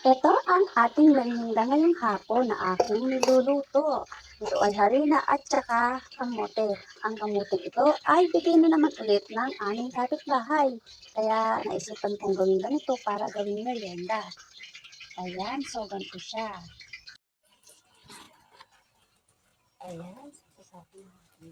Ito ang ating merienda ngayong hapon na aking niluluto. Ito ay harina at saka kamote. Ang kamote ito ay bigay na naman ulit ng aming kapitbahay. Kaya naisipan kong gawin ganito para gawing merienda. Ayan, so ganito siya. Ayan, sasabi natin.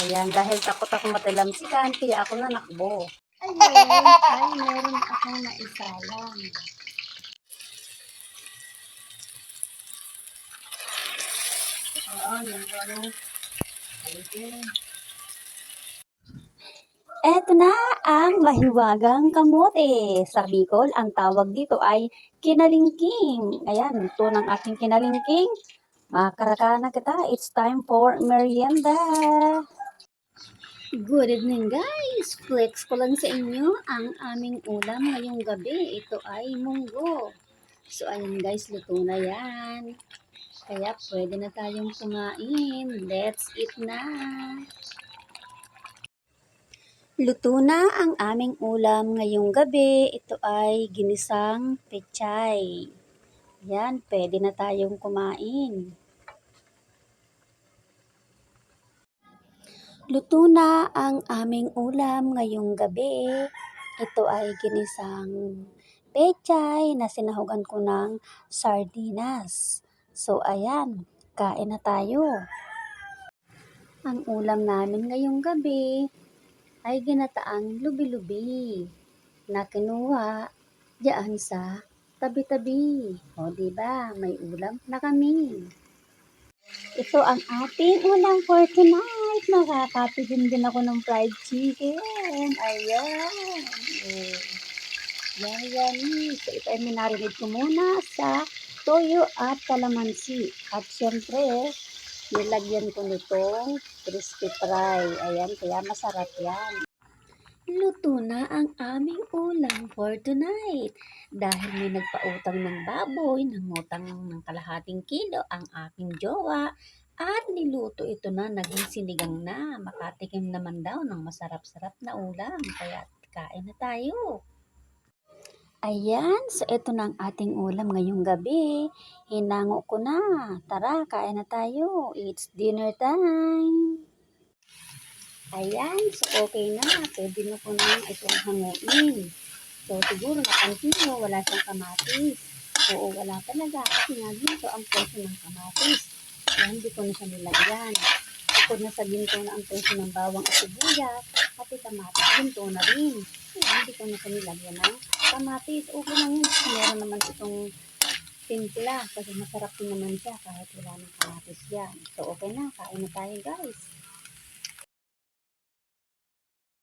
Ayan, dahil takot ako matalamsikan, kaya ako na nakbo. Ayun, ay meron akong naisalang. Oo, yan po ano. Eto na ang mahiwagang kamote. Sa Bicol, ang tawag dito ay kinalingking. Ayan, ito ng aking kinalingking. Makaraka na kita. It's time for merienda. Good evening guys! Flex ko lang sa inyo ang aming ulam ngayong gabi. Ito ay munggo. So ayan guys, luto na yan. Kaya pwede na tayong kumain. Let's eat na! Luto na ang aming ulam ngayong gabi. Ito ay ginisang pechay. Yan, pwede na tayong kumain. Luto na ang aming ulam ngayong gabi. Ito ay ginisang pechay na sinahugan ko ng sardinas. So ayan, kain na tayo. Ang ulam namin ngayong gabi ay ginataang lubi-lubi na kinuha diyan sa tabi-tabi. O diba, may ulam na kami. Ito ang ating ulam for tonight. Nakakatikim din ako ng fried chicken. Ayan. Yan. So ito ay minarinate ko muna sa toyo at kalamansi. At syempre, nilagyan ko nitong crispy fry. Ayan, kaya masarap yan. Luto na ang aming ulam for tonight. Dahil may nagpautang ng baboy, nangutang ng kalahating kilo ang aking jowa, at niluto ito na, naging sinigang na. Makatikim naman daw ng masarap-sarap na ulam. Kaya kain na tayo. Ayan, so ito na ang ating ulam ngayong gabi. Hinango ko na. Tara, kain na tayo. It's dinner time. Ayan, so okay na. Pwede na ko na itong hanguin. So siguro napansin mo, wala siyang kamatis. Oo, wala talaga. Kasi nga dito ang presyo ng kamatis. Kaya hindi ko na siya nilagyan. Bukod na sa ginto na ang presyo ng bawang at sibuyas, pati kamatis, ginto na rin. Kaya hindi ko na siya nilagyan ng kamatis. Okay lang yun. Meron naman itong timpla. Kasi masarap din naman siya kahit wala ng kamatis yan. So okay na, kain na tayo guys.